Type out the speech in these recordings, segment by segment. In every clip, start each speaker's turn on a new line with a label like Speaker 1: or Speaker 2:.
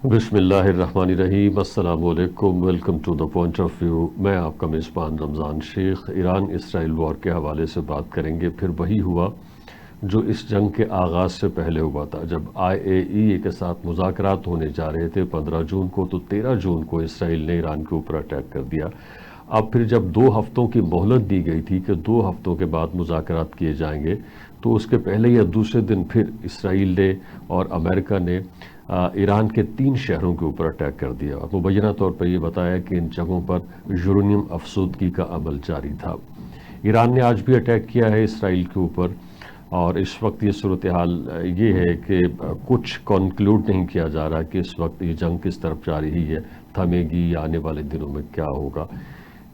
Speaker 1: بسم اللہ الرحمن الرحیم، السلام علیکم، welcome to the point of view. میں آپ کا میزبان رمضان شیخ۔ ایران اسرائیل وار کے حوالے سے بات کریں گے۔ پھر وہی ہوا جو اس جنگ کے آغاز سے پہلے ہوا تھا، جب IAEA کے ساتھ مذاکرات ہونے جا رہے تھے 15 جون کو، تو 13 جون کو اسرائیل نے ایران کے اوپر اٹیک کر دیا۔ اب پھر جب 2 ہفتوں کی مہلت دی گئی تھی کہ 2 ہفتوں کے بعد مذاکرات کیے جائیں گے، تو اس کے پہلے یا دوسرے دن پھر اسرائیل نے اور امریکہ نے ایران کے 3 شہروں کے اوپر اٹیک کر دیا، اور مبینہ طور پر یہ بتایا کہ ان جگہوں پر یورینیم افسودگی کا عمل جاری تھا۔ ایران نے آج بھی اٹیک کیا ہے اسرائیل کے اوپر، اور اس وقت یہ صورتحال یہ ہے کہ کچھ کنکلوڈ نہیں کیا جا رہا کہ اس وقت یہ جنگ کس طرف جا رہی ہے، تھمے گی یا آنے والے دنوں میں کیا ہوگا۔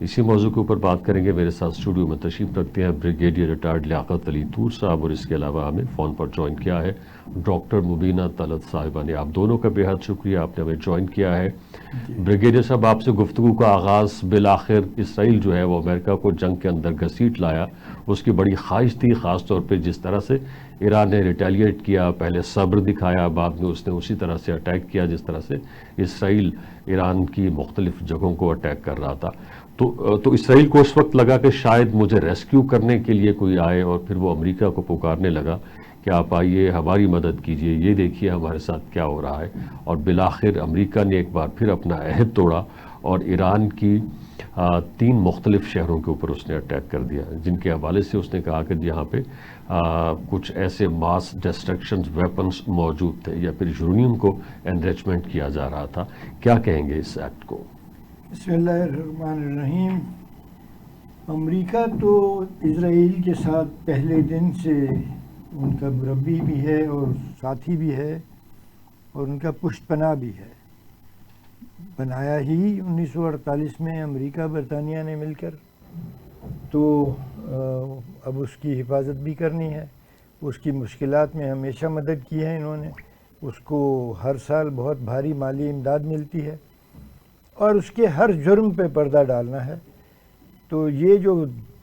Speaker 1: اسی موضوع کے اوپر بات کریں گے۔ میرے ساتھ اسٹوڈیو میں تشریف رکھتے ہیں بریگیڈیئر ریٹائرڈ لیاقت علی طور صاحب، اور اس کے علاوہ ہمیں فون پر جوائن کیا ہے ڈاکٹر مبینہ طلعت صاحبہ نے۔ آپ دونوں کا بے حد شکریہ، آپ نے ہمیں جوائن کیا ہے۔ بریگیڈیئر صاحب، آپ سے گفتگو کا آغاز، بالآخر اسرائیل جو ہے وہ امریکہ کو جنگ کے اندر گھسیٹ لایا، اس کی بڑی خواہش تھی، خاص طور پہ جس طرح سے ایران نے ریٹیلیٹ کیا، پہلے صبر دکھایا، بعد میں اس نے اسی طرح سے اٹیک کیا جس طرح سے اسرائیل ایران کی مختلف جگہوں کو اٹیک کر رہا تھا۔ تو اسرائیل کو اس وقت لگا کہ شاید مجھے ریسکیو کرنے کے لیے کوئی آئے، اور پھر وہ امریکہ کو پکارنے لگا کہ آپ آئیے، ہماری مدد کیجئے، یہ دیکھیے ہمارے ساتھ کیا ہو رہا ہے۔ اور بالآخر امریکہ نے ایک بار پھر اپنا عہد توڑا اور ایران کی 3 مختلف شہروں کے اوپر اس نے اٹیک کر دیا، جن کے حوالے سے اس نے کہا کہ یہاں پہ کچھ ایسے ماس ڈسٹرکشن ویپنز موجود تھے، یا پھر یورینیم کو انریچمنٹ کیا جا رہا تھا۔ کیا کہیں گے اس ایکٹ کو؟
Speaker 2: بسم اللہ الرحمن الرحیم۔ امریکہ تو اسرائیل کے ساتھ پہلے دن سے ان کا مربی بھی ہے اور ساتھی بھی ہے اور ان کا پشت پناہ بھی ہے۔ بنایا ہی 1948 میں امریکہ برطانیہ نے مل کر، تو اب اس کی حفاظت بھی کرنی ہے۔ اس کی مشکلات میں ہمیشہ مدد کی ہے انہوں نے، اس کو ہر سال بہت بھاری مالی امداد ملتی ہے، اور اس کے ہر جرم پہ پردہ ڈالنا ہے۔ تو یہ جو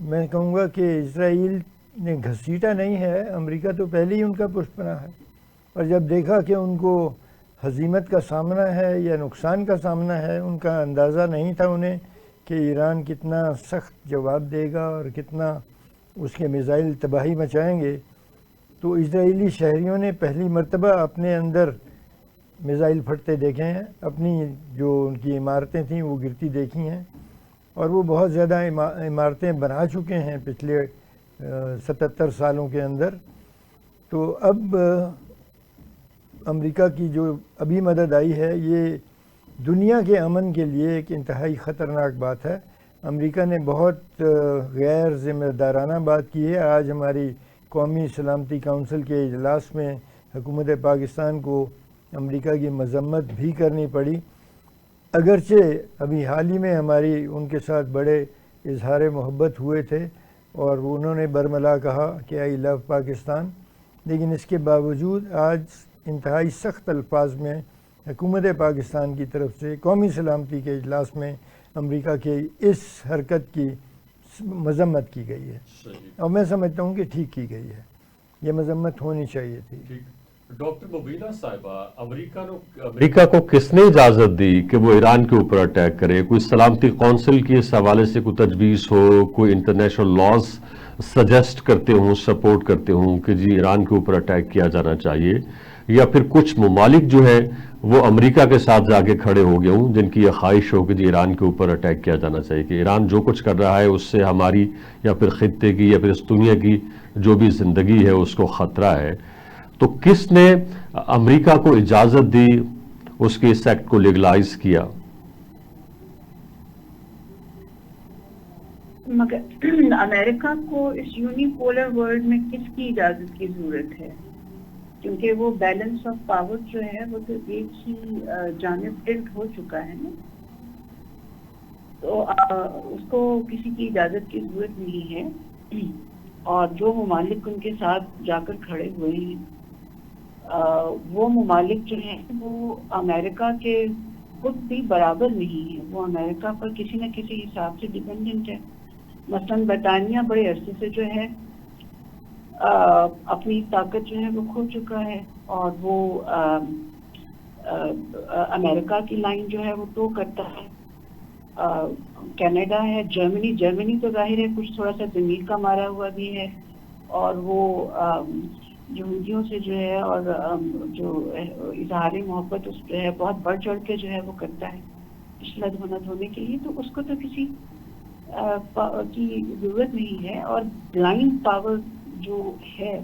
Speaker 2: میں کہوں گا کہ اسرائیل نے گھسیٹا نہیں ہے، امریکہ تو پہلے ہی ان کا پشت پناہ ہے، اور جب دیکھا کہ ان کو ہزیمت کا سامنا ہے یا نقصان کا سامنا ہے، ان کا اندازہ نہیں تھا انہیں کہ ایران کتنا سخت جواب دے گا اور کتنا اس کے میزائل تباہی مچائیں گے، تو اسرائیلی شہریوں نے پہلی مرتبہ اپنے اندر میزائل پھٹتے دیکھے ہیں، اپنی جو ان کی عمارتیں تھیں وہ گرتی دیکھی ہیں، اور وہ بہت زیادہ عمارتیں بنا چکے ہیں پچھلے 77 سالوں کے اندر۔ تو اب امریکہ کی جو ابھی مدد آئی ہے، یہ دنیا کے امن کے لیے ایک انتہائی خطرناک بات ہے۔ امریکہ نے بہت غیر ذمہ دارانہ بات کی ہے۔ آج ہماری قومی سلامتی کونسل کے اجلاس میں حکومت پاکستان کو امریکہ کی مذمت بھی کرنی پڑی، اگرچہ ابھی حال ہی میں ہماری ان کے ساتھ بڑے اظہار محبت ہوئے تھے اور انہوں نے برملا کہا کہ آئی لو پاکستان، لیکن اس کے باوجود آج انتہائی سخت الفاظ میں حکومت پاکستان کی طرف سے قومی سلامتی کے اجلاس میں امریکہ کے اس حرکت کی مذمت کی گئی ہے، اور میں سمجھتا ہوں کہ ٹھیک کی گئی ہے، یہ مذمت ہونی چاہیے تھی۔
Speaker 1: ڈاکٹر مبینہ صاحبہ، امریکہ کو کس نے اجازت دی کہ وہ ایران کے اوپر اٹیک کرے؟ کوئی سلامتی کونسل کی اس حوالے سے کوئی تجویز ہو، کوئی انٹرنیشنل لاز سجیسٹ کرتے ہوں، سپورٹ کرتے ہوں کہ جی ایران کے اوپر اٹیک کیا جانا چاہیے، یا پھر کچھ ممالک جو ہے وہ امریکہ کے ساتھ جا کے کھڑے ہو گئے ہوں جن کی یہ خواہش ہو کہ جی ایران کے اوپر اٹیک کیا جانا چاہیے، کہ ایران جو کچھ کر رہا ہے اس سے ہماری یا پھر خطے کی یا پھر اس دنیا کی جو بھی زندگی ہے اس کو خطرہ ہے؟ تو کس نے امریکہ کو اجازت دی، اس کے اس ایکٹ کو لیگلائز کیا؟
Speaker 3: مگر امریکہ کو اس یونیپولر ورلڈ میں کس کی اجازت کی ضرورت ہے؟ کیونکہ وہ بیلنس آف پاور جو ہے وہ تو ایک ہی جانب ٹلٹ ہو چکا ہے نا، تو اس کو کسی کی اجازت کی ضرورت نہیں ہے، اور جو ممالک ان کے ساتھ جا کر کھڑے ہوئے ہیں وہ ممالک جو ہیں وہ امریکہ کے خود بھی برابر نہیں ہے، وہ امریکہ پر کسی نہ کسی حساب سے ڈیپینڈنٹ ہے۔ مثلاً برطانیہ بڑے عرصے سے جو ہے اپنی طاقت جو ہے وہ کھو چکا ہے، اور وہ امریکہ کی لائن جو ہے وہ تو کرتا ہے. کینیڈا ہے, جرمنی تو ظاہر ہے کچھ تھوڑا سا زمین کا مارا ہوا بھی ہے, اور وہ یہودیوں سے جو ہے اور جو اظہار محبت اس جو ہے بہت بڑھ چڑھ کے جو ہے وہ کرتا ہے اشلت ہونے کے لیے. تو اس کو تو کسی کی ضرورت نہیں ہے. اور بلائنڈ پاور جو ہے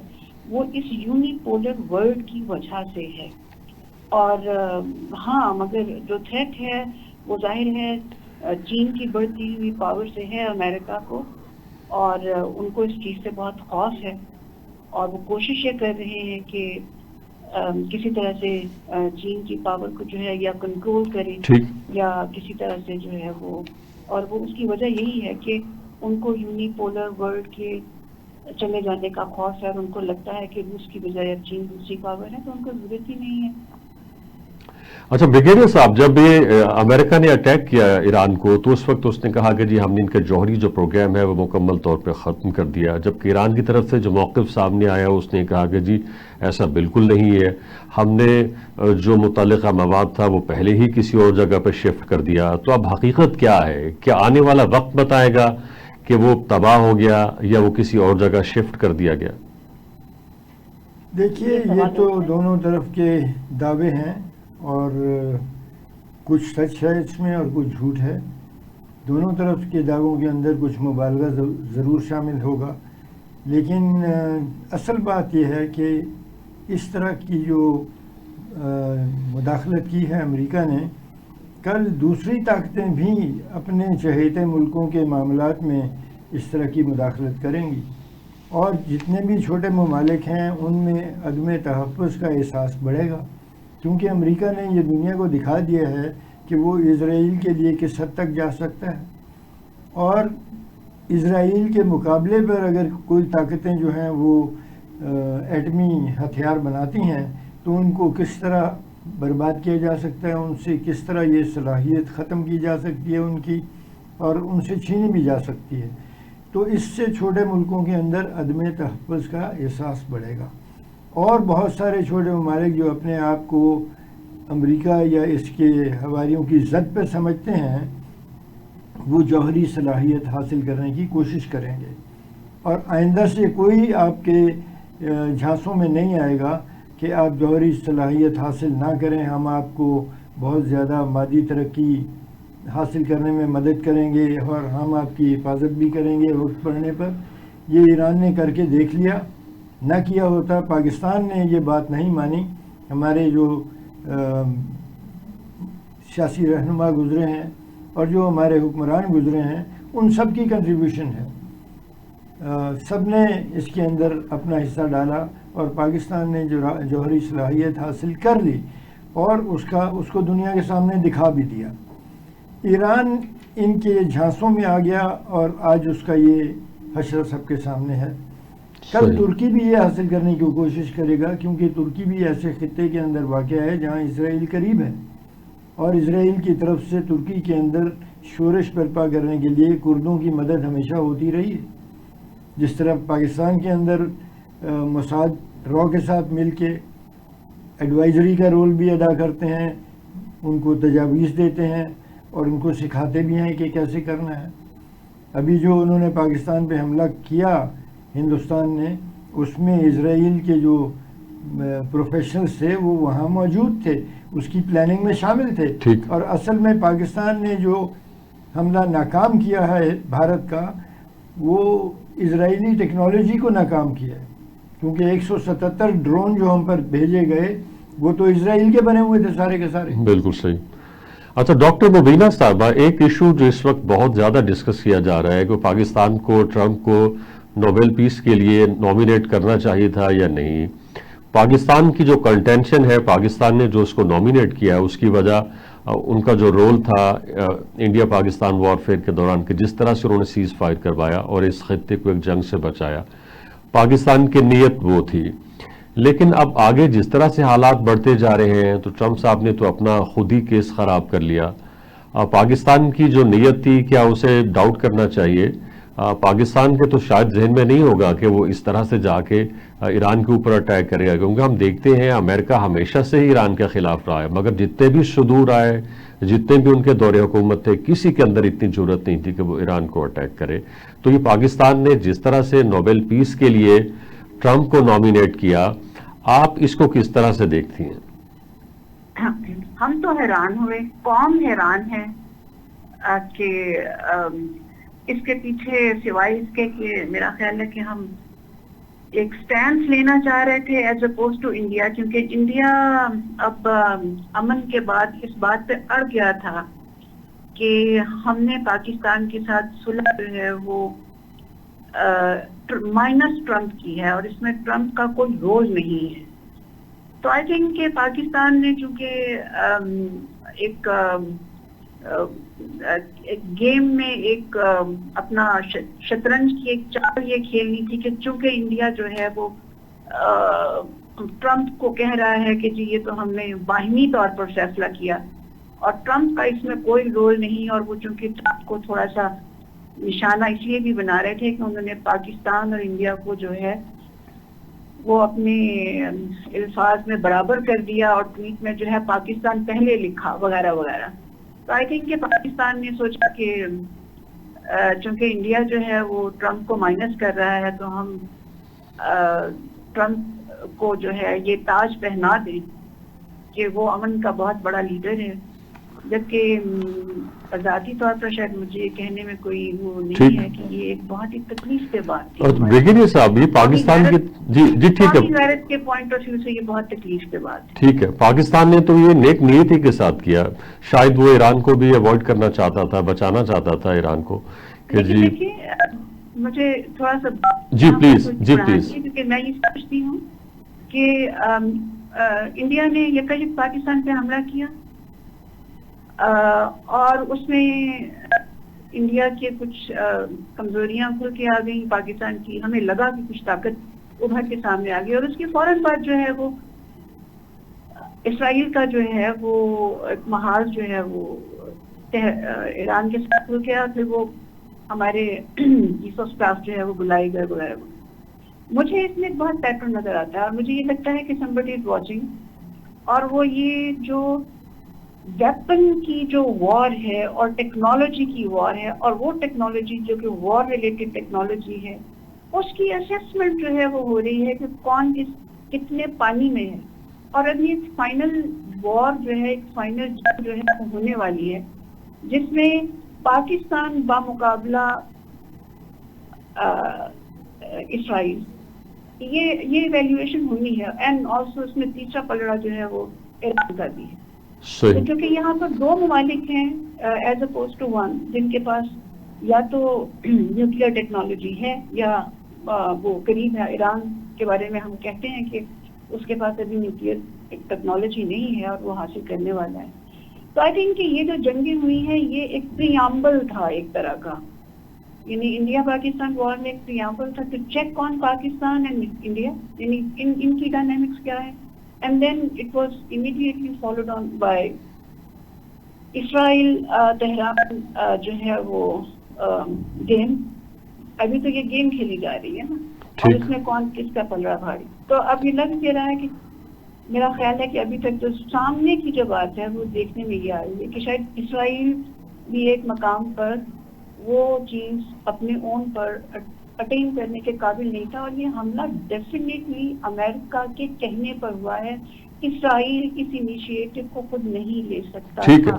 Speaker 3: وہ اس یونیپولر ورلڈ کی وجہ سے ہے. اور ہاں مگر جو تھریٹ ہے وہ ظاہر ہے چین کی بڑھتی ہوئی پاور سے ہے امریکہ کو, اور ان کو اس چیز سے بہت خوف ہے, اور وہ کوشش یہ کر رہے ہیں کہ کسی طرح سے چین کی پاور کو جو ہے یا کنٹرول کریں یا کسی طرح سے جو ہے وہ, اور وہ اس کی وجہ یہی ہے کہ ان کو یونیپولر ورلڈ کے چلے جانے کا خوف ہے, اور ان کو لگتا ہے کہ روس کی بجائے اب چین دوسری پاور ہے, تو ان کو ضرورت ہی نہیں ہے.
Speaker 1: اچھا بریگیڈیئر صاحب, جب یہ امریکہ نے اٹیک کیا ایران کو تو اس وقت اس نے کہا کہ جی ہم نے ان کا جوہری جو پروگرام ہے وہ مکمل طور پہ ختم کر دیا, جبکہ ایران کی طرف سے جو موقف سامنے آیا اس نے کہا کہ جی ایسا بالکل نہیں ہے, ہم نے جو متعلقہ مواد تھا وہ پہلے ہی کسی اور جگہ پہ شفٹ کر دیا. تو اب حقیقت کیا ہے؟ کیا آنے والا وقت بتائے گا کہ وہ تباہ ہو گیا یا وہ کسی اور جگہ شفٹ کر دیا گیا؟
Speaker 2: دیکھیے یہ تو دونوں طرف کے دعوے ہیں, اور کچھ سچ ہے اس میں اور کچھ جھوٹ ہے. دونوں طرف کے دعووں کے اندر کچھ مبالغہ ضرور شامل ہوگا, لیکن اصل بات یہ ہے کہ اس طرح کی جو مداخلت کی ہے امریکہ نے, کل دوسری طاقتیں بھی اپنے چہیتے ملکوں کے معاملات میں اس طرح کی مداخلت کریں گی, اور جتنے بھی چھوٹے ممالک ہیں ان میں عدم تحفظ کا احساس بڑھے گا, کیونکہ امریکہ نے یہ دنیا کو دکھا دیا ہے کہ وہ اسرائیل کے لیے کس حد تک جا سکتا ہے. اور اسرائیل کے مقابلے پر اگر کوئی طاقتیں جو ہیں وہ ایٹمی ہتھیار بناتی ہیں تو ان کو کس طرح برباد کیا جا سکتا ہے, ان سے کس طرح یہ صلاحیت ختم کی جا سکتی ہے ان کی, اور ان سے چھینی بھی جا سکتی ہے. تو اس سے چھوٹے ملکوں کے اندر عدم تحفظ کا احساس بڑھے گا, اور بہت سارے چھوٹے ممالک جو اپنے آپ کو امریکہ یا اس کے حواریوں کی زد پہ سمجھتے ہیں وہ جوہری صلاحیت حاصل کرنے کی کوشش کریں گے, اور آئندہ سے کوئی آپ کے جھانسوں میں نہیں آئے گا کہ آپ جوہری صلاحیت حاصل نہ کریں, ہم آپ کو بہت زیادہ مادی ترقی حاصل کرنے میں مدد کریں گے اور ہم آپ کی حفاظت بھی کریں گے وقت پڑنے پر. یہ ایران نے کر کے دیکھ لیا, نہ کیا ہوتا پاکستان نے یہ بات نہیں مانی. ہمارے جو سیاسی رہنما گزرے ہیں اور جو ہمارے حکمران گزرے ہیں ان سب کی کنٹریبیوشن ہے, سب نے اس کے اندر اپنا حصہ ڈالا, اور پاکستان نے جو جوہری صلاحیت حاصل کر لی اور اس کو دنیا کے سامنے دکھا بھی دیا. ایران ان کے جھانسوں میں آ گیا اور آج اس کا یہ حشر سب کے سامنے ہے. کل ترکی بھی یہ حاصل کرنے کی کوشش کرے گا, کیونکہ ترکی بھی ایسے خطے کے اندر واقع ہے جہاں اسرائیل قریب ہے, اور اسرائیل کی طرف سے ترکی کے اندر شورش برپا کرنے کے لیے کردوں کی مدد ہمیشہ ہوتی رہی ہے. جس طرح پاکستان کے اندر موساد را کے ساتھ مل کے ایڈوائزری کا رول بھی ادا کرتے ہیں, ان کو تجاویز دیتے ہیں اور ان کو سکھاتے بھی ہیں کہ کیسے کرنا ہے. ابھی جو انہوں نے پاکستان پہ حملہ کیا ہندوستان نے, اس میں اسرائیل کے جو پروفیشنلز تھے وہ وہاں موجود تھے, اس کی پلاننگ میں شامل تھے, اور اصل میں پاکستان نے جو حملہ ناکام کیا ہے بھارت کا وہ اسرائیلی ٹیکنالوجی کو ناکام کیا ہے, کیونکہ 177 ڈرون جو ہم پر بھیجے گئے وہ تو اسرائیل کے بنے ہوئے تھے سارے کے سارے.
Speaker 1: بالکل صحیح. اچھا ڈاکٹر مبینہ صاحبہ, ایک ایشو جو اس وقت بہت زیادہ ڈسکس کیا جا رہا ہے کہ پاکستان کو ٹرمپ کو نوبل پیس کے لیے نامینیٹ کرنا چاہیے تھا یا نہیں. پاکستان کی جو کنٹینشن ہے, پاکستان نے جو اس کو نامینیٹ کیا اس کی وجہ ان کا جو رول تھا انڈیا پاکستان وارفیئر کے دوران کہ جس طرح سے انہوں نے سیز فائر کروایا اور اس خطے کو ایک جنگ سے بچایا, پاکستان کی نیت وہ تھی. لیکن اب آگے جس طرح سے حالات بڑھتے جا رہے ہیں تو ٹرمپ صاحب نے تو اپنا خود ہی کیس خراب کر لیا. پاکستان کی جو نیت تھی کیا اسے ڈاؤٹ کرنا چاہیے؟ پاکستان کے تو شاید ذہن میں نہیں ہوگا کہ وہ اس طرح سے جا کے ایران کے اوپر اٹیک کرے گا، کیونکہ ہم دیکھتے ہیں امریکہ ہمیشہ سے ہی ایران کے خلاف رہا ہے، مگر جتنے بھی صدور آئے، جتنے بھی ان کے دور حکومت تھے، کسی کے اندر اتنی جرأت نہیں تھی کہ وہ ایران کو اٹیک کرے۔ تو یہ پاکستان نے جس طرح سے نوبل پیس کے لیے ٹرمپ کو نامینیٹ کیا، آپ اس کو کس طرح سے دیکھتی ہیں؟
Speaker 3: ہم تو حیران ہوئے، قوم حیران ہے کہ اس کے پیچھے سوائے اس کے کہ میرا خیال ہے کہ ہم ایک سٹینس لینا چاہ رہے تھے ایز اپوز ٹو انڈیا، کیونکہ انڈیا اب امن کے بعد اس بات پہ اڑ گیا تھا کہ ہم نے پاکستان کے ساتھ صلح جو ہے وہ مائنس ٹرمپ کی ہے، اور اس میں ٹرمپ کا کوئی رول نہیں ہے۔ تو آئی تھنک کہ پاکستان نے چونکہ ایک گیم میں ایک اپنا شطرنج کی ایک چال یہ کھیلنی تھی کہ چونکہ انڈیا جو ہے وہ ٹرمپ کو کہہ رہا ہے کہ جی یہ تو ہم نے باہمی طور پر فیصلہ کیا، اور ٹرمپ کا اس میں کوئی رول نہیں، اور وہ چونکہ ٹرمپ کو تھوڑا سا نشانہ اس لیے بھی بنا رہے تھے کہ انہوں نے پاکستان اور انڈیا کو جو ہے وہ اپنے الفاظ میں برابر کر دیا، اور ٹویٹ میں جو ہے پاکستان پہلے لکھا وغیرہ وغیرہ۔ تو آئی تھنک کہ پاکستان نے سوچا کہ چونکہ انڈیا جو ہے وہ ٹرمپ کو مائنس کر رہا ہے تو ہم ٹرمپ کو جو ہے یہ تاج پہنا دیں کہ وہ امن کا بہت بڑا لیڈر ہے، جبکہ ذاتی طور پر شاید مجھے یہ کہنے میں کوئی وہ نہیں ہے کہ یہ ایک بہت ہی تکلیف دہ بات تھی۔
Speaker 1: بریگیڈیئر صاحب، یہ پاکستان کی جی ٹھیک ہے،
Speaker 3: غیرت کے پوائنٹ آف ویو سے یہ بہت تکلیف دہ بات ہے۔
Speaker 1: ٹھیک ہے، پاکستان نے تو یہ نیک نیتی کے ساتھ کیا، شاید وہ ایران کو بھی اوائڈ کرنا چاہتا تھا، بچانا چاہتا تھا ایران کو کہ جی
Speaker 3: مجھے تھوڑا سا
Speaker 1: جی پلیز
Speaker 3: کیونکہ میں یہ سمجھتی ہوں کہ انڈیا نے یکایک پاکستان پہ حملہ کیا، اور اس میں انڈیا کے کچھ کمزوریاں کھل کے آ گئیں پاکستان کی، ہمیں لگا کہ کچھ طاقت ابھر کے سامنے آ گئی، اور اس کی فوراً بعد جو ہے وہ اسرائیل کا جو ہے وہ محاذ جو ہے وہ ایران کے ساتھ کھل گیا، پھر وہ ہمارے چیف آف اسٹاف جو ہے وہ بلائے گئے وغیرہ۔ مجھے اس میں ایک بہت پیٹرن نظر آتا ہے، اور مجھے یہ لگتا ہے کہ somebody is watching، اور وہ یہ جو ویپن کی جو وار ہے اور ٹیکنالوجی کی وار ہے، اور وہ ٹیکنالوجی جو کہ وار ریلیٹڈ ٹیکنالوجی ہے، اس کی اسیسمنٹ جو ہے وہ ہو رہی ہے کہ کون کتنے پانی میں ہے، اور ابھی ایک فائنل وار جو ہے، ایک فائنل جنگ جو ہے وہ ہونے والی ہے، جس میں پاکستان بامقابلہ اسرائیل یہ ایویلیویشن ہونی ہے، اینڈ آلسو اس میں تیسرا پلڑا جو ہے وہ ایران کا بھی ہے۔ کیونکہ یہاں پر دو ممالک ہیں ایز اپوز ٹو ون، جن کے پاس یا تو نیوکلیئر ٹیکنالوجی ہے یا وہ قریب ہے۔ ایران کے بارے میں ہم کہتے ہیں کہ اس کے پاس ابھی نیوکلیئر ٹیکنالوجی نہیں ہے اور وہ حاصل کرنے والا ہے۔ تو آئی تھنک کہ یہ جو جنگیں ہوئی ہیں یہ ایک پریامبل تھا ایک طرح کا، یعنی انڈیا پاکستان وار میں ایک پریامبل تھا to check on Pakistan and India, یعنی ان کی ڈائنامکس کیا ہے، and then it was immediately followed on by Israel Tehran جو ہے وہ گیم۔ ابھی تو یہ گیم کھیلی جا رہی ہے نا، اور اس میں کون کس کا پلڑا بھاری۔ تو اب یہ لگ یہ رہا ہے کہ میرا خیال ہے کہ ابھی تک جو سامنے کی جو بات ہے وہ دیکھنے میں یہ آ رہی ہے کہ شاید اسرائیل بھی ایک مقام پر وہ چیز اپنے اون پر اٹین کرنے کے قابل نہیں تھا، اور یہ حملہ ڈیفینیٹلی امریکہ کے کہنے پر ہوا ہے۔ اسرائیل اس انیشیٹو کو خود نہیں لے سکتا تھا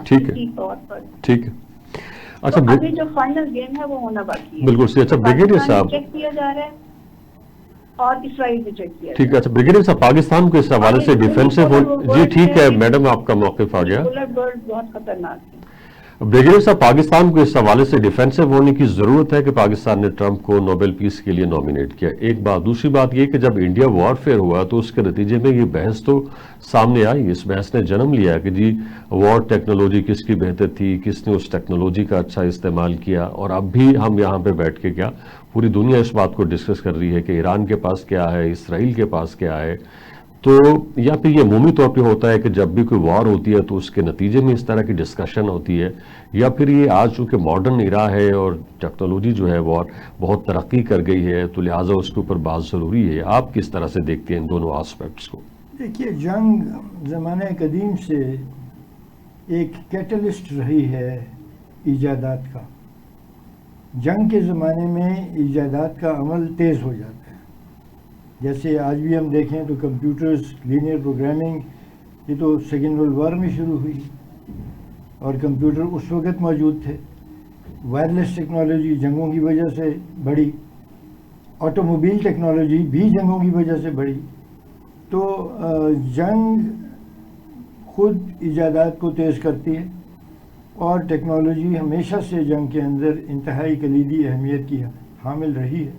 Speaker 3: طور پر۔
Speaker 1: ٹھیک ہے،
Speaker 3: اچھا ابھی جو فائنل گیم ہے وہ ہونا باقی ہے۔
Speaker 1: بالکل صحیح۔ اچھا بریگیڈیئر صاحب،
Speaker 3: چیک کیا جا رہا ہے اور اسرائیل بھی چیک کیا۔
Speaker 1: ٹھیک ہے، اچھا بریگیڈیئر صاحب، پاکستان کو اس حوالے سے ڈیفینسو جی ٹھیک ہے میڈم، آپ کا موقف آ گیا۔
Speaker 3: بلٹ برڈ بہت خطرناک ہے۔
Speaker 1: بریگیڈیئر صاحب، پاکستان کو اس حوالے سے ڈیفینسو ہونے کی ضرورت ہے کہ پاکستان نے ٹرمپ کو نوبل پیس کے لیے نامینیٹ کیا، ایک بات۔ دوسری بات یہ کہ جب انڈیا وار فیئر ہوا تو اس کے نتیجے میں یہ بحث تو سامنے آئی، اس بحث نے جنم لیا کہ جی وار ٹیکنالوجی کس کی بہتر تھی، کس نے اس ٹیکنالوجی کا اچھا استعمال کیا، اور اب بھی ہم یہاں پہ بیٹھ کے کیا پوری دنیا اس بات کو ڈسکس کر رہی ہے کہ ایران کے پاس کیا ہے، اسرائیل کے پاس کیا ہے۔ تو یا پھر یہ عمومی طور پہ ہوتا ہے کہ جب بھی کوئی وار ہوتی ہے تو اس کے نتیجے میں اس طرح کی ڈسکشن ہوتی ہے، یا پھر یہ آج چونکہ ماڈرن ایرا ہے اور ٹیکنالوجی جو ہے وہ بہت ترقی کر گئی ہے تو لہٰذا اس کے اوپر بات ضروری ہے؟ آپ کس طرح سے دیکھتے ہیں ان دونوں آسپیکٹس کو؟
Speaker 2: دیکھیے، جنگ زمانہ قدیم سے ایک کیٹلسٹ رہی ہے ایجادات کا. جنگ کے زمانے میں ایجادات کا عمل تیز ہو جاتا ہے. جیسے آج بھی ہم دیکھیں تو کمپیوٹرز، لینئر پروگرامنگ، یہ تو سیکنڈ ورلڈ وار میں شروع ہوئی اور کمپیوٹر اس وقت موجود تھے. وائرلیس ٹیکنالوجی جنگوں کی وجہ سے بڑھی، آٹوموبائل ٹیکنالوجی بھی جنگوں کی وجہ سے بڑھی. تو جنگ خود ایجادات کو تیز کرتی ہے اور ٹیکنالوجی ہمیشہ سے جنگ کے اندر انتہائی کلیدی اہمیت کی حامل رہی ہے.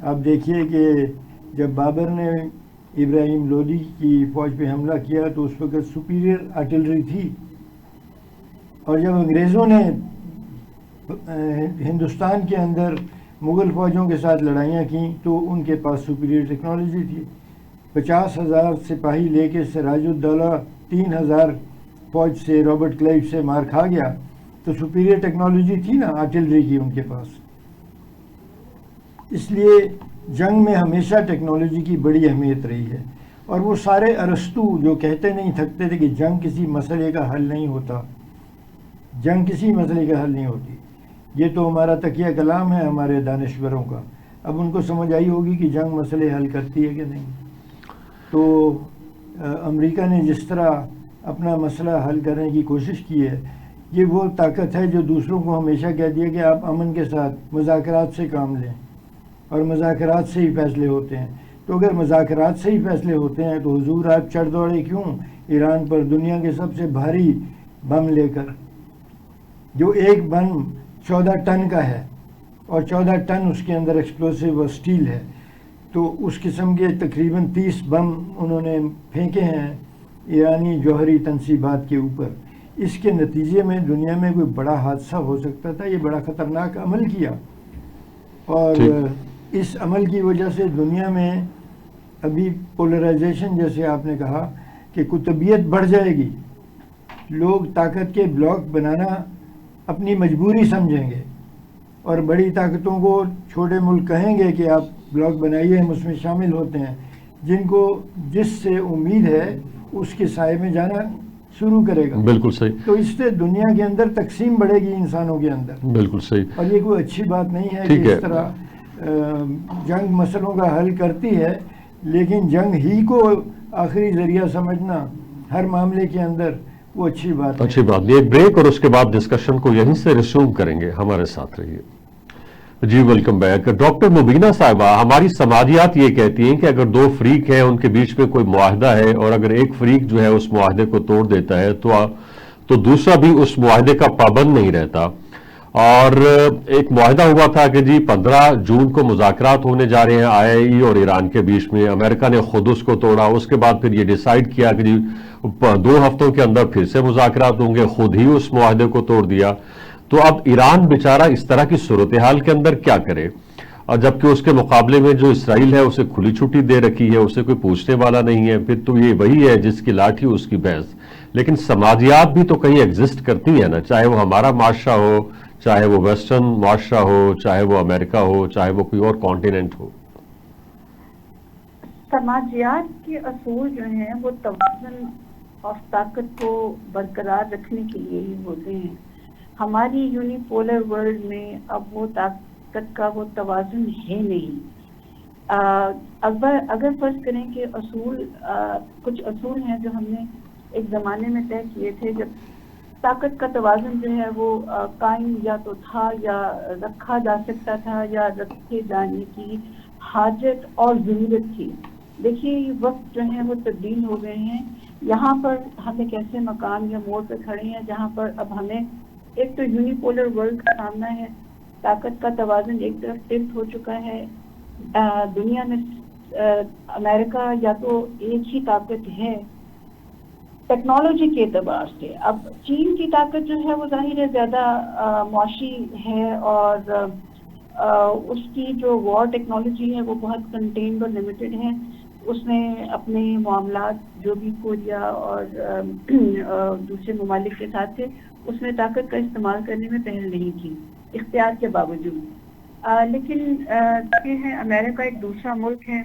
Speaker 2: آپ دیکھیے کہ جب بابر نے ابراہیم لودھی کی فوج پہ حملہ کیا تو اس وقت سپیریئر آرٹلری تھی، اور جب انگریزوں نے ہندوستان کے اندر مغل فوجوں کے ساتھ لڑائیاں کیں تو ان کے پاس سپیریئر ٹیکنالوجی تھی. 50,000 سپاہی لے کے سراج الدولہ 3,000 فوج سے، رابرٹ کلائیو سے مار کھا گیا تو سپیریئر ٹیکنالوجی تھی نا آرٹلری کی ان کے پاس. اس لیے جنگ میں ہمیشہ ٹیکنالوجی کی بڑی اہمیت رہی ہے. اور وہ سارے ارسطو جو کہتے نہیں تھکتے تھے کہ جنگ کسی مسئلے کا حل نہیں ہوتا، جنگ کسی مسئلے کا حل نہیں ہوتی، یہ تو ہمارا تکیہ کلام ہے ہمارے دانشوروں کا. اب ان کو سمجھ آئی ہوگی کہ جنگ مسئلے حل کرتی ہے کہ نہیں. تو امریکہ نے جس طرح اپنا مسئلہ حل کرنے کی کوشش کی ہے، یہ وہ طاقت ہے جو دوسروں کو ہمیشہ کہتی ہے کہ آپ امن کے ساتھ مذاکرات سے کام لیں، اور مذاکرات سے ہی فیصلے ہوتے ہیں. تو اگر مذاکرات سے ہی فیصلے ہوتے ہیں تو حضور آپ چڑھ دوڑے کیوں ایران پر دنیا کے سب سے بھاری بم لے کر، جو ایک بم 14 ٹن کا ہے اور 14 ٹن اس کے اندر ایکسپلوسیو اور سٹیل ہے. تو اس قسم کے تقریباً 30 بم انہوں نے پھینکے ہیں ایرانی جوہری تنصیبات کے اوپر. اس کے نتیجے میں دنیا میں کوئی بڑا حادثہ ہو سکتا تھا. یہ بڑا خطرناک عمل کیا، اور اس عمل کی وجہ سے دنیا میں ابھی پولرائزیشن جیسے آپ نے کہا کہ قطبیت بڑھ جائے گی. لوگ طاقت کے بلاک بنانا اپنی مجبوری سمجھیں گے اور بڑی طاقتوں کو چھوٹے ملک کہیں گے کہ آپ بلاک بنائیے، ہم اس میں شامل ہوتے ہیں. جن کو جس سے امید ہے اس کے سائے میں جانا شروع کرے گا.
Speaker 1: بالکل صحیح.
Speaker 2: تو اس سے دنیا کے اندر تقسیم بڑھے گی انسانوں کے اندر.
Speaker 1: بالکل صحیح.
Speaker 2: اور یہ کوئی اچھی بات نہیں ہے کہ اس طرح جنگ مسئلوں کا حل کرتی ہے، لیکن جنگ ہی کو آخری ذریعہ سمجھنا ہر معاملے کے اندر وہ اچھی بات
Speaker 1: نہیں. ایک بریک اور اس کے بعد ڈسکشن کو یہیں سے ریسیوم کریں گے. ہمارے ساتھ رہیے. جی ویلکم بیک. ڈاکٹر مبینہ صاحبہ، ہماری سماجیات یہ کہتی ہیں کہ اگر دو فریق ہیں ان کے بیچ میں کوئی معاہدہ ہے اور اگر ایک فریق جو ہے اس معاہدے کو توڑ دیتا ہے تو دوسرا بھی اس معاہدے کا پابند نہیں رہتا. اور ایک معاہدہ ہوا تھا کہ جی 15 جون کو مذاکرات ہونے جا رہے ہیں IAEA اور ایران کے بیچ میں. امریکہ نے خود اس کو توڑا. اس کے بعد پھر یہ ڈیسائیڈ کیا کہ جی 2 ہفتوں کے اندر پھر سے مذاکرات ہوں گے، خود ہی اس معاہدے کو توڑ دیا. تو اب ایران بیچارہ اس طرح کی صورتحال کے اندر کیا کرے؟ اور جبکہ اس کے مقابلے میں جو اسرائیل ہے اسے کھلی چھٹی دے رکھی ہے، اسے کوئی پوچھنے والا نہیں ہے. پھر تو یہ وہی ہے جس کی لاٹھی اس کی بھینس. لیکن سماجیات بھی تو کہیں ایگزسٹ کرتی ہیں نا، چاہے وہ ہمارا معاشرہ ہو، چاہے وہ ویسٹرن معاشرہ ہو، چاہے وہ امریکہ ہو، چاہے وہ کوئی اور کانٹیننٹ ہو.
Speaker 3: سماجیات کے اصول جو ہیں وہ توازن اور طاقت کو برقرار رکھنے کے لیے ہی ہوتے ہیں. ہماری یونیپولر ورلڈ میں اب وہ طاقت کا وہ توازن ہے نہیں. اگر فرض کریں کہ کچھ اصول ہیں جو ہم نے ایک زمانے میں طے کیے تھے، جب طاقت کا توازن جو ہے وہ قائم یا تو تھا یا رکھا جا سکتا تھا یا رکھے جانے کی حاجت اور ضرورت تھی. دیکھیے یہ وقت جو ہے وہ تبدیل ہو گئے ہیں. یہاں پر ہم ایک ایسے مقام یا موڑ پہ کھڑے ہیں جہاں پر اب ہمیں ایک تو یونیپولر ورلڈ کا سامنا ہے. طاقت کا توازن ایک طرف ٹلٹ ہو چکا ہے. دنیا میں امریکہ یا تو ایک ہی طاقت ہے ٹیکنالوجی کے اعتبار سے. اب چین کی طاقت جو ہے وہ ظاہر ہے زیادہ معاشی ہے اور اس کی جو وار ٹیکنالوجی ہے وہ بہت کنٹینڈ اور لمیٹڈ ہے. اس نے اپنے معاملات جو بھی کوریا اور دوسرے ممالک کے ساتھ تھے اس میں طاقت کا استعمال کرنے میں پہل نہیں کی اختیار کے باوجود. لیکن یہ ہے امریکہ ایک دوسرا ملک ہے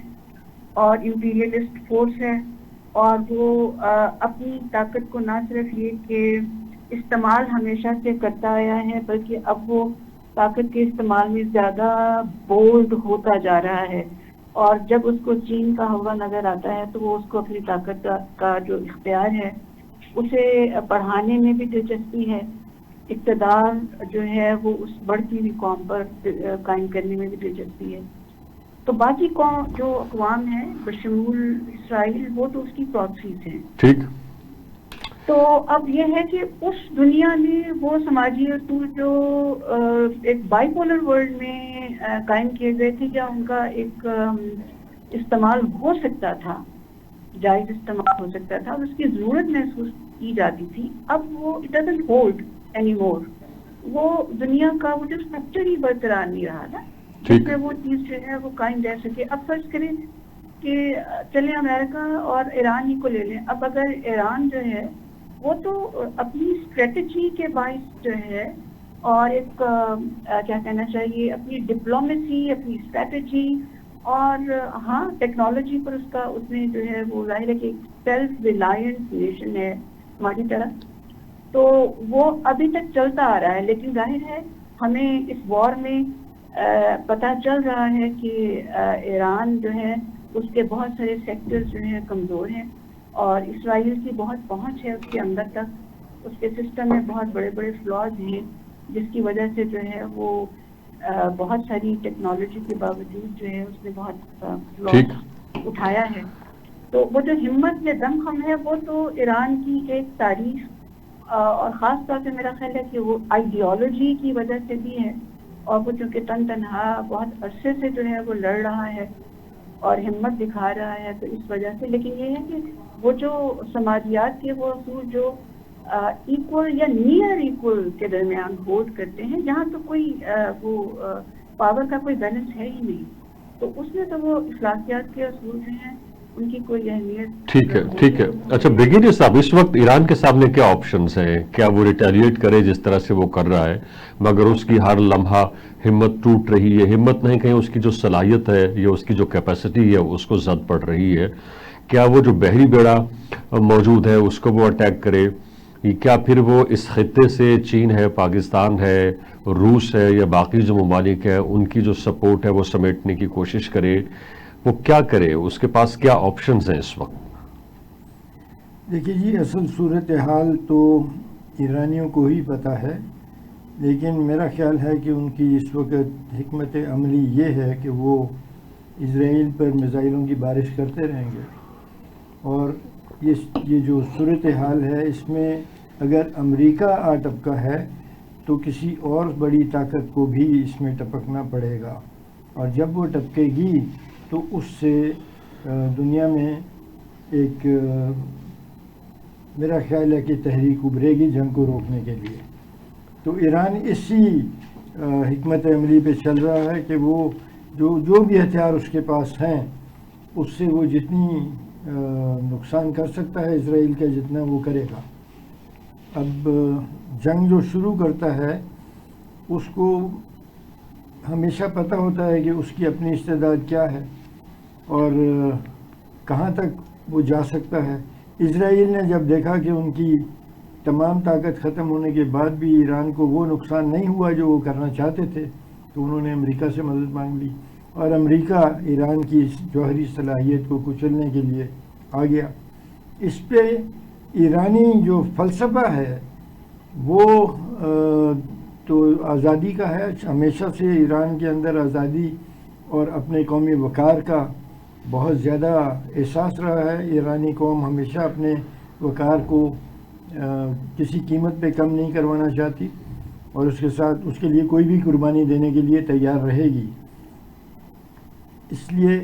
Speaker 3: اور امپیریلسٹ فورس ہے اور وہ اپنی طاقت کو نہ صرف یہ کہ استعمال ہمیشہ سے کرتا آیا ہے بلکہ اب وہ طاقت کے استعمال میں زیادہ بولڈ ہوتا جا رہا ہے. اور جب اس کو چین کا ہوا نظر آتا ہے تو وہ اس کو اپنی طاقت کا جو اختیار ہے اسے بڑھانے میں بھی دلچسپی ہے, اقتدار جو ہے وہ اس بڑھتی ہوئی قوم پر قائم کرنے میں بھی دلچسپی ہے. تو باقی قوم جو اقوام ہیں بشمول اسرائیل وہ تو اس کی پراکسیز ہیں.
Speaker 1: ٹھیک.
Speaker 3: تو اب یہ ہے کہ اس دنیا میں وہ سماجی اصول جو ایک بائی پولر ورلڈ میں قائم کیے گئے تھے کیا ان کا ایک استعمال ہو سکتا تھا, جائز استعمال ہو سکتا تھا, اس کی ضرورت محسوس کی جاتی تھی. اب وہ it doesn't hold any more. وہ دنیا کا وہ جو اسٹرکچر ہی برقرار نہیں رہا نا جس میں وہ چیز جو ہے وہ قائم رہ سکے. اب فرض کریں کہ چلیں امریکہ اور ایران ہی کو لے لیں. اب اگر ایران جو ہے وہ تو اپنی اسٹریٹجی کے باعث جو ہے اور ایک کیا کہنا چاہیے اپنی ڈپلومیسی اپنی اسٹریٹجی اور ہاں ٹیکنالوجی پر اس میں جو ہے وہ ظاہر ہے کہ سیلف ریلائنٹ نیشن ہے ہماری طرح, تو وہ ابھی تک چلتا آ رہا ہے. لیکن ظاہر ہے ہمیں اس وار میں پتہ چل رہا ہے کہ ایران جو ہے اس کے بہت سارے سیکٹرز جو ہیں کمزور ہیں اور اسرائیل کی بہت پہنچ ہے اس کے اندر تک. اس کے سسٹم میں بہت بڑے بڑے فلاز ہیں جس کی وجہ سے جو ہے وہ بہت ساری ٹیکنالوجی کے باوجود جو ہے اس نے بہت فلاز اٹھایا ہے. تو وہ جو ہمت میں دم خم ہے وہ تو ایران کی ایک تاریخ اور خاص طور سے میرا خیال ہے کہ وہ آئیڈیالوجی کی وجہ سے بھی ہے اور وہ چونکہ تنہا بہت عرصے سے جو ہے وہ لڑ رہا ہے اور ہمت دکھا رہا ہے تو اس وجہ سے. لیکن یہ ہے کہ وہ جو سماجیات کے وہ اصول جو ایکول یا نیئر ایکول کے درمیان ہولڈ کرتے ہیں جہاں تو کوئی وہ پاور کا کوئی بیلنس ہے ہی نہیں, تو اس میں تو وہ اخلاقیات کے اصول جو ہیں ان کی کوئی اہمیت.
Speaker 1: ٹھیک ہے ٹھیک ہے. اچھا بریگیڈیئر صاحب, اس وقت ایران کے سامنے کیا آپشنز ہیں؟ کیا وہ ریٹیلیٹ کرے جس طرح سے وہ کر رہا ہے مگر اس کی ہر لمحہ ہمت ٹوٹ رہی ہے, ہمت نہیں کہیں اس کی جو صلاحیت ہے یا اس کی جو کیپیسٹی ہے اس کو زد پڑ رہی ہے. کیا وہ جو بحری بیڑا موجود ہے اس کو وہ اٹیک کرے, کیا پھر وہ اس خطے سے چین ہے, پاکستان ہے, روس ہے یا باقی جو ممالک ہیں ان کی جو سپورٹ ہے وہ سمیٹنے کی کوشش کرے, وہ کیا کرے, اس کے پاس کیا آپشنز ہیں اس وقت؟
Speaker 2: دیکھیے جی اصل صورتحال تو ایرانیوں کو ہی پتہ ہے, لیکن میرا خیال ہے کہ ان کی اس وقت حکمت عملی یہ ہے کہ وہ اسرائیل پر میزائلوں کی بارش کرتے رہیں گے. اور یہ جو صورتحال ہے اس میں اگر امریکہ آ ٹپکا ہے تو کسی اور بڑی طاقت کو بھی اس میں ٹپکنا پڑے گا, اور جب وہ ٹپکے گی تو اس سے دنیا میں ایک میرا خیال ہے کہ تحریک ابھرے گی جنگ کو روکنے کے لیے. تو ایران اسی حکمت عملی پہ چل رہا ہے کہ وہ جو بھی ہتھیار اس کے پاس ہیں اس سے وہ جتنی نقصان کر سکتا ہے اسرائیل کا جتنا وہ کرے گا. اب جنگ جو شروع کرتا ہے اس کو ہمیشہ پتہ ہوتا ہے کہ اس کی اپنی استعداد کیا ہے اور کہاں تک وہ جا سکتا ہے. اسرائیل نے جب دیکھا کہ ان کی تمام طاقت ختم ہونے کے بعد بھی ایران کو وہ نقصان نہیں ہوا جو وہ کرنا چاہتے تھے تو انہوں نے امریکہ سے مدد مانگ لی اور امریکہ ایران کی جوہری صلاحیت کو کچلنے کے لیے آ گیا. اس پہ ایرانی جو فلسفہ ہے وہ تو آزادی کا ہے. ہمیشہ سے ایران کے اندر آزادی اور اپنے قومی وقار کا بہت زیادہ احساس رہا ہے. ایرانی قوم ہمیشہ اپنے وقار کو کسی قیمت پہ کم نہیں کروانا چاہتی اور اس کے ساتھ اس کے لیے کوئی بھی قربانی دینے کے لیے تیار رہے گی. اس لیے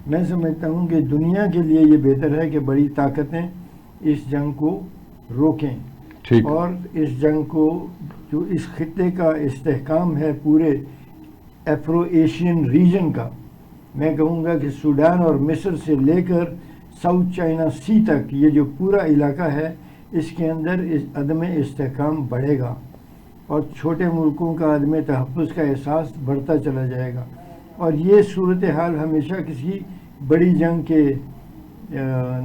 Speaker 2: میں سمجھتا ہوں کہ دنیا کے لیے یہ بہتر ہے کہ بڑی طاقتیں اس جنگ کو روکیں اور اس جنگ کو جو اس خطے کا استحکام ہے پورے افرو ایشین ریجن کا میں کہوں گا کہ سوڈان اور مصر سے لے کر ساؤتھ چائنا سی تک یہ جو پورا علاقہ ہے اس کے اندر عدم استحکام بڑھے گا اور چھوٹے ملکوں کا عدم تحفظ کا احساس بڑھتا چلا جائے گا، اور یہ صورتحال ہمیشہ کسی بڑی جنگ کے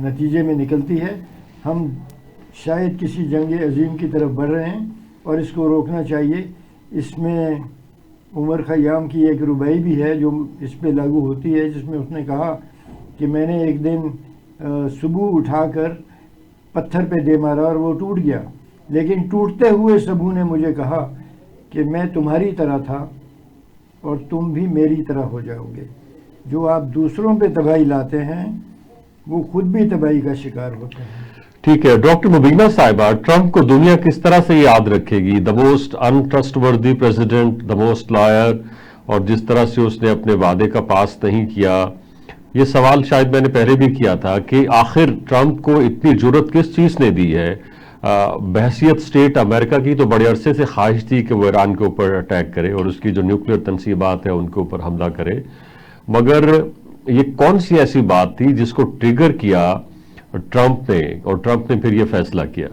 Speaker 2: نتیجے میں نکلتی ہے۔ ہم شاید کسی جنگ عظیم کی طرف بڑھ رہے ہیں اور اس کو روکنا چاہیے۔ اس میں عمر خیام کی ایک رباعی بھی ہے جو اس پہ لاگو ہوتی ہے، جس میں اس نے کہا کہ میں نے ایک دن سبو اٹھا کر پتھر پہ دے مارا اور وہ ٹوٹ گیا، لیکن ٹوٹتے ہوئے سبو نے مجھے کہا کہ میں تمہاری طرح تھا اور تم بھی میری طرح ہو جاؤ گے۔ جو آپ دوسروں پہ تباہی لاتے ہیں وہ خود بھی تباہی کا شکار ہوتے ہیں۔
Speaker 1: ٹھیک ہے ڈاکٹر مبینہ صاحبہ، ٹرمپ کو دنیا کس طرح سے یاد رکھے گی؟ دا موسٹ انٹرسٹ وردی پریزیڈنٹ، دا موسٹ لائر، اور جس طرح سے اس نے اپنے وعدے کا پاس نہیں کیا۔ یہ سوال شاید میں نے پہلے بھی کیا تھا کہ آخر ٹرمپ کو اتنی جرت کس چیز نے دی ہے؟ بحیثیت سٹیٹ امریکہ کی تو بڑے عرصے سے خواہش تھی کہ وہ ایران کے اوپر اٹیک کرے اور اس کی جو نیوکلیر تنصیبات ہیں ان کے اوپر حملہ کرے، مگر یہ کون سی ایسی بات تھی جس کو ٹریگر کیا ٹرمپ نے، اور ٹرمپ نے پھر یہ فیصلہ کیا؟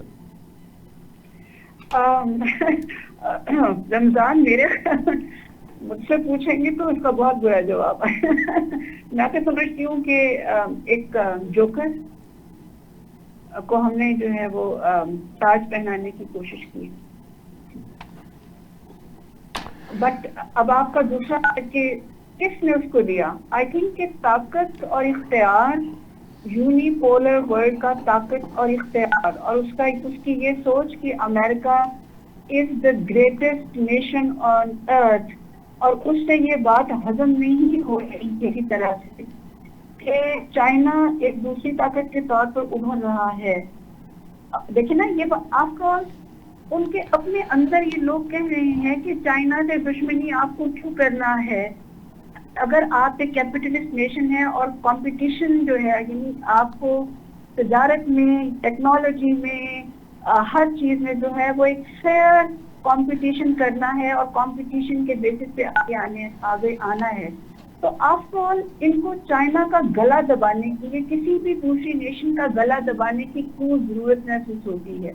Speaker 3: رمضان میرے مجھ سے پوچھیں گے تو اس کا بہت برا جواب ہے۔ میں تو سمجھتی ہوں کہ ایک جوکر کو ہم نے جو ہے وہ تاج پہنانے کی کوشش کی، بٹ اب آپ کا دوسرا کہ کس نے اس کو دیا؟ آئی تھنک کہ طاقت اور اختیار، یونی پولر ورلڈ کا طاقت اور اختیار، اور اس کی یہ سوچ کہ امریکہ از دا گریٹسٹ نیشن آن ارتھ، اور اس سے یہ بات ہضم نہیں ہو رہی کسی طرح سے کہ چائنا ایک دوسری طاقت کے طور پر ابھر رہا ہے۔ دیکھیں نا، یہ آپ کا ان کے اپنے اندر یہ لوگ کہہ رہے ہیں کہ چائنا سے دشمنی آپ کو کیوں کرنا ہے؟ اگر آپ ایک کیپٹلسٹ نیشن ہے اور کمپٹیشن جو ہے، یعنی آپ کو تجارت میں، ٹیکنالوجی میں، ہر چیز میں جو ہے وہ ایک فیئر کمپٹیشن کرنا ہے اور کمپٹیشن کے بیسس پہ آگے آنا ہے، تو آفٹر آل ان کو چائنا کا گلا دبانے کے لیے کسی بھی دوسری نیشن کا گلا دبانے کی کیوں ضرورت محسوس ہوتی ہے؟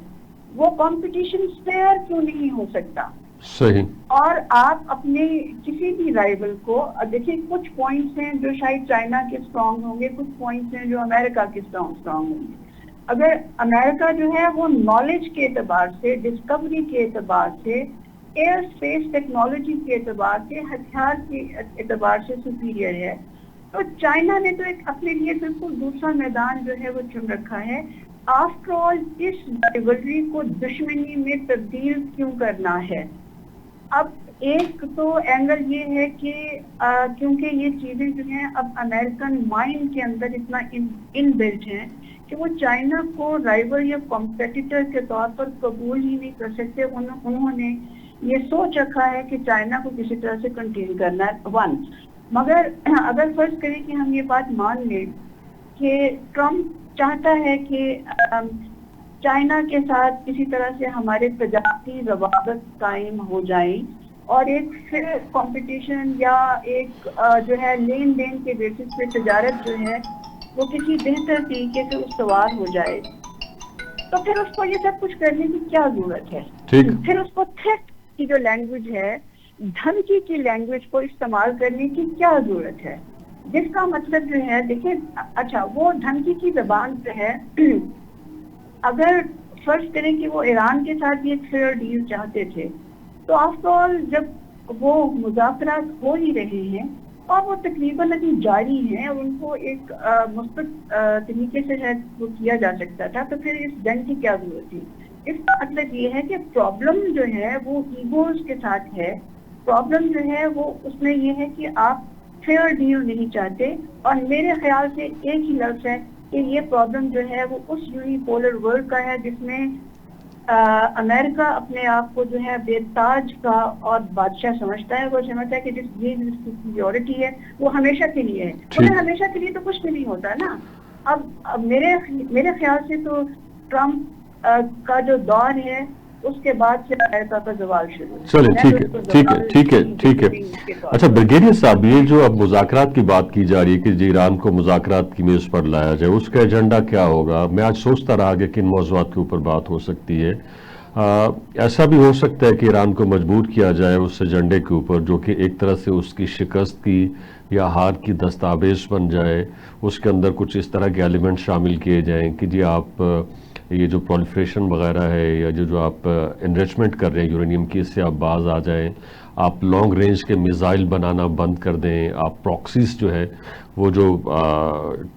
Speaker 3: وہ کمپٹیشن فیئر کیوں نہیں ہو سکتا؟
Speaker 1: صحیح۔ اور
Speaker 3: آپ اپنے کسی بھی رائیول کو دیکھیں، کچھ پوائنٹس ہیں جو شاید چائنا کے اسٹرانگ ہوں گے، کچھ پوائنٹس ہیں جو امریکہ کے اسٹرانگ ہوں گے۔ اگر امریکہ جو ہے وہ نالج کے اعتبار سے، ڈسکوری کے اعتبار سے، ایئر اسپیس ٹیکنالوجی کے اعتبار سے، ہتھیار کے اعتبار سے سپیریئر ہے، تو چائنا نے تو ایک اپنے لیے بالکل دوسرا میدان جو ہے وہ چن رکھا ہے۔ آفٹر آل اس رائیولری کو دشمنی میں تبدیل کیوں کرنا ہے؟ اب ایک تو اینگل یہ ہے کہ کیونکہ یہ چیزیں جو ہیں اب امریکن مائنڈ کے اندر اتنا ان بلٹ ہیں کہ وہ چائنا کو رائیول یا کمپیٹیٹر کے طور پر قبول ہی نہیں کر سکتے۔ انہوں نے یہ سوچ رکھا ہے کہ چائنا کو کسی طرح سے کنٹین کرنا ہے، ون۔ مگر اگر فرض کریں کہ ہم یہ بات مان لیں کہ ٹرمپ چاہتا ہے کہ چائنا کے ساتھ کسی طرح سے ہمارے تجارتی روابط قائم ہو جائیں اور ایک فیئر کمپٹیشن یا ایک جو ہے لین دین کے بیسس پہ تجارت جو ہے وہ کسی بہتر طریقے سے استوار ہو جائے، تو پھر اس کو یہ سب کچھ کرنے کی کیا ضرورت ہے؟ پھر اس کو تھریٹ کی جو لینگویج ہے، دھمکی کی لینگویج کو استعمال کرنے کی کیا ضرورت ہے؟ جس کا مطلب جو ہے، دیکھیں، اچھا وہ دھمکی کی زبان پہ ہے، اگر فرض کریں کہ وہ ایران کے ساتھ بھی ایک فیئر ڈیل چاہتے تھے، تو آفٹر آل جب وہ مذاکرات ہو ہی رہے ہیں اور وہ تقریباً ابھی جاری ہیں اور ان کو ایک مثبت طریقے سے ہے وہ کیا جا سکتا تھا، تو پھر اس جنگ کی کیا ضرورت تھی؟ اس کا مطلب یہ ہے کہ پرابلم جو ہے وہ ایگوز کے ساتھ ہے، پرابلم جو ہے وہ اس میں یہ ہے کہ آپ فیئر ڈیل نہیں چاہتے، اور میرے خیال سے ایک ہی لفظ ہے کہ یہ پرابلم جو ہے وہ اس یونی پولر ورلڈ کا ہے جس میں امریکہ اپنے آپ کو جو ہے بے تاج کا اور بادشاہ سمجھتا ہے، وہ سمجھتا ہے کہ جس کی سیکیورٹی ہے وہ ہمیشہ کے لیے ہے، مگر ہمیشہ کے لیے تو کچھ بھی نہیں ہوتا نا۔ اب میرے خیال سے تو ٹرمپ کا جو دور ہے اس کے بعد سے آیتا کا زوال شروع ہے.
Speaker 1: چلیں ٹھیک ہے. اچھا بریگیڈیئر صاحب، یہ جو اب مذاکرات کی بات کی جا رہی ہے کہ جی ایران کو مذاکرات کی میز پر لایا جائے، اس کا ایجنڈا کیا ہوگا؟ میں آج سوچتا رہا کہ کن موضوعات کے اوپر بات ہو سکتی ہے. ایسا بھی ہو سکتا ہے کہ ایران کو مجبور کیا جائے اس ایجنڈے کے اوپر جو کہ ایک طرح سے اس کی شکست کی یا ہار کی دستاویز بن جائے. اس کے اندر کچھ اس طرح کے ایلیمنٹ شامل کیے جائیں کہ جی آپ یہ جو پرولیفریشن وغیرہ ہے یا جو آپ انریچمنٹ کر رہے ہیں یورینیم کی، اس سے آپ باز آ جائیں، آپ لانگ رینج کے میزائل بنانا بند کر دیں، آپ پراکسیز جو ہے وہ جو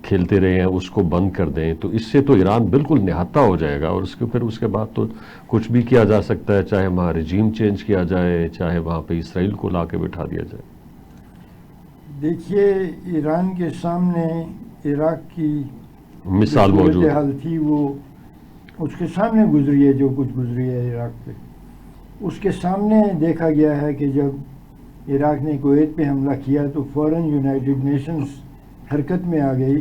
Speaker 1: کھیلتے رہے ہیں اس کو بند کر دیں. تو اس سے تو ایران بالکل نہتا ہو جائے گا، اور اس کے بعد تو کچھ بھی کیا جا سکتا ہے، چاہے وہاں رجیم چینج کیا جائے، چاہے وہاں پہ اسرائیل کو لا کے بٹھا دیا جائے.
Speaker 2: دیکھیے، ایران کے سامنے عراق کی
Speaker 1: مثال موجود
Speaker 2: حال تھی، وہ اس کے سامنے گزری ہے جو کچھ گزری ہے عراق پہ. اس کے سامنے دیکھا گیا ہے کہ جب عراق نے کویت پہ حملہ کیا تو فوراً یونائٹڈ نیشنز حرکت میں آ گئی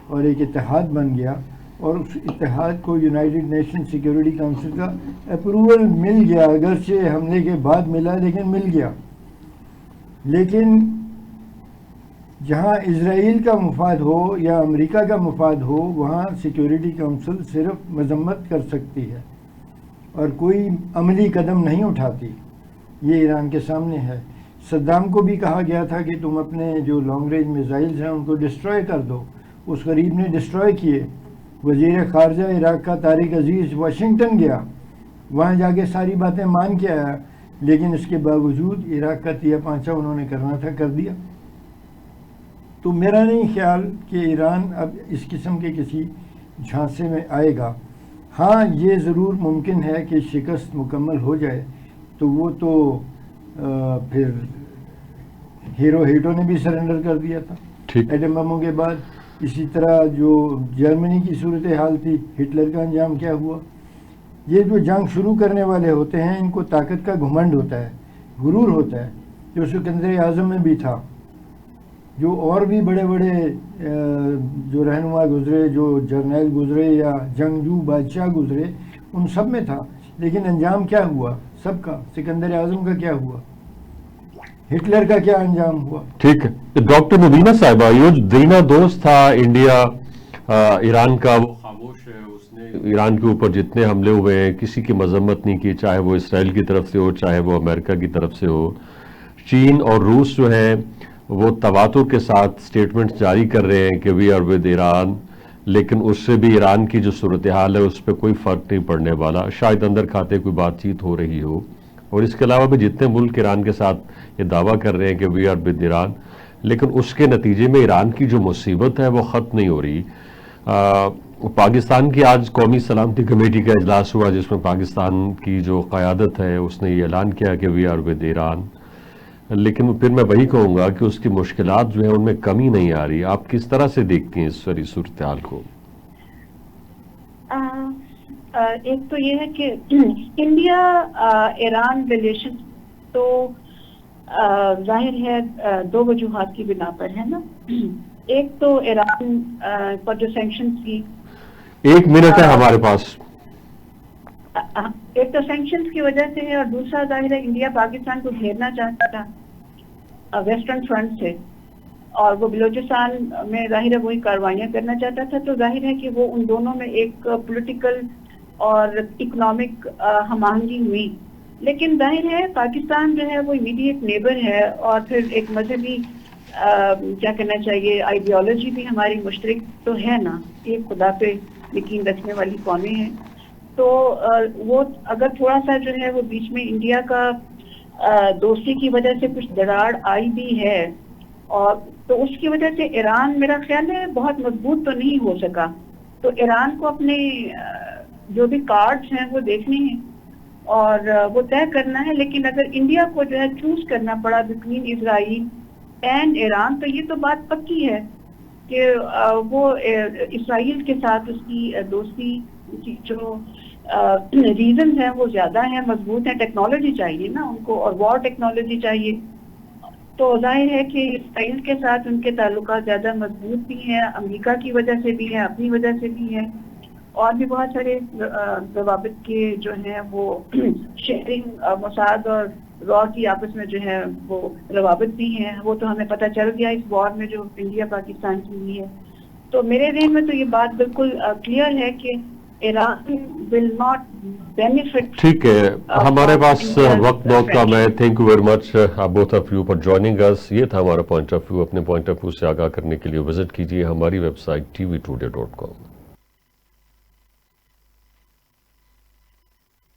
Speaker 2: اور ایک اتحاد بن گیا، اور اس اتحاد کو یونائٹڈ نیشن سیکیورٹی کونسل کا اپروول مل گیا، اگرچہ حملے کے بعد ملا لیکن مل گیا. لیکن جہاں اسرائیل کا مفاد ہو یا امریکہ کا مفاد ہو، وہاں سیکیورٹی کونسل صرف مذمت کر سکتی ہے اور کوئی عملی قدم نہیں اٹھاتی. یہ ایران کے سامنے ہے. صدام کو بھی کہا گیا تھا کہ تم اپنے جو لانگ رینج میزائلز ہیں ان کو ڈسٹروائے کر دو. اس غریب نے ڈسٹروائے کیے. وزیر خارجہ عراق کا طارق عزیز واشنگٹن گیا، وہاں جا کے ساری باتیں مان کے آیا، لیکن اس کے باوجود عراق کا تیا پانچا انہوں نے کرنا تھا کر دیا. تو میرا نہیں خیال کہ ایران اب اس قسم کے کسی جھانسے میں آئے گا. ہاں یہ ضرور ممکن ہے کہ شکست مکمل ہو جائے تو وہ تو پھر ہیرو نے بھی سرنڈر کر دیا تھا ایٹم بموں کے بعد. اسی طرح جو جرمنی کی صورتحال تھی، ہٹلر کا انجام کیا ہوا. یہ جو جنگ شروع کرنے والے ہوتے ہیں ان کو طاقت کا گھمنڈ ہوتا ہے، غرور ہوتا ہے، جو سکندر اعظم میں بھی تھا، جو اور بھی بڑے بڑے جو رہنما گزرے، جو جرنیل گزرے یا جنگجو بادشاہ گزرے، ان سب میں تھا. لیکن انجام کیا ہوا سب کا؟ سکندر اعظم کا کیا ہوا؟ ہٹلر کا کیا انجام ہوا؟
Speaker 1: ٹھیک ہے. ڈاکٹر مبینہ صاحبہ، یہ جو دینا دوست تھا انڈیا ایران کا، وہ خاموش ہے. اس نے ایران کے اوپر جتنے حملے ہوئے ہیں کسی کی مذمت نہیں کی، چاہے وہ اسرائیل کی طرف سے ہو چاہے وہ امریکہ کی طرف سے ہو. چین اور روس جو ہیں وہ تواتر کے ساتھ سٹیٹمنٹس جاری کر رہے ہیں کہ وی آر ود ایران، لیکن اس سے بھی ایران کی جو صورتحال ہے اس پہ کوئی فرق نہیں پڑنے والا. شاید اندر کھاتے کوئی بات چیت ہو رہی ہو. اور اس کے علاوہ بھی جتنے ملک ایران کے ساتھ یہ دعویٰ کر رہے ہیں کہ وی آر ود ایران، لیکن اس کے نتیجے میں ایران کی جو مصیبت ہے وہ ختم نہیں ہو رہی. پاکستان کی آج قومی سلامتی کمیٹی کا اجلاس ہوا جس میں پاکستان کی جو قیادت ہے اس نے یہ اعلان کیا کہ وی آر ود ایران، لیکن پھر میں وہی کہوں گا کہ اس کی مشکلات جو ہیں ان میں کمی نہیں آ رہی. آپ کس طرح سے دیکھتی ہیں اس ساری صورتحال کو؟
Speaker 3: ایک تو یہ ہے کہ انڈیا ایران ریلیشن تو ظاہر ہے دو وجوہات کی بنا پر ہے نا. ایک تو ایران پر جو سینکشنز کی،
Speaker 1: 1 منٹ ہے ہمارے پاس.
Speaker 3: ایک تو سینکشنز کی وجہ سے ہے، اور دوسرا ظاہر ہے انڈیا پاکستان کو گھیرنا چاہتا تھا ویسٹرن فرنٹ سے، اور وہ بلوچستان میں ظاہر ہے وہی کاروائیاں کرنا چاہتا تھا. تو ظاہر ہے کہ وہ ان دونوں میں ایک پولیٹیکل اور اکنامک ہم آہنگی ہوئی. لیکن ظاہر ہے پاکستان جو ہے وہ امیڈیٹ نیبر ہے، اور پھر ایک مذہبی کیا کہنا چاہیے آئیڈیالوجی بھی ہماری مشترک تو ہے نا، ایک خدا پہ یقین رکھنے والی قومیں ہیں. تو وہ اگر تھوڑا سا جو ہے وہ بیچ میں انڈیا کا دوستی کی وجہ سے کچھ دراڑ آئی بھی ہے، اور تو اس کی وجہ سے ایران میرا خیال ہے بہت مضبوط تو نہیں ہو سکا. تو ایران کو اپنے جو بھی کارڈز ہیں وہ دیکھنے ہیں اور وہ طے کرنا ہے. لیکن اگر انڈیا کو جو ہے چوز کرنا پڑا بٹوین اسرائیل اینڈ ایران، تو یہ تو بات پکی ہے کہ وہ اسرائیل کے ساتھ اس کی دوستی کی جو ریزنز ہیں وہ زیادہ ہیں، مضبوط ہیں. ٹیکنالوجی چاہیے نا ان کو، اور وار ٹیکنالوجی چاہیے. تو ظاہر ہے کہ اسرائیل کے ساتھ ان کے تعلقات زیادہ مضبوط بھی ہیں، امریکہ کی وجہ سے بھی ہیں، اپنی وجہ سے بھی ہیں. اور بھی بہت سارے ضوابط کے جو ہیں وہ شیئرنگ موساد اور را کی آپس میں جو ہے وہ روابط بھی ہیں، وہ تو ہمیں پتہ چل گیا اس وار میں جو انڈیا پاکستان کی ہوئی ہے. تو میرے ذہن میں تو یہ بات بالکل کلیئر ہے کہ ایران ول ناٹ بینیفٹ.
Speaker 1: ٹھیک ہے، ہمارے پاس وقت بہت کم ہے. Thank you very much both of you for joining us. یہ تھا ہمارا پوائنٹ آف ویو. اپنے پوائنٹ آف ویو سے آگاہ کرنے کے لیے وزٹ کیجیے ہماری ویب سائٹ tvtoday.com.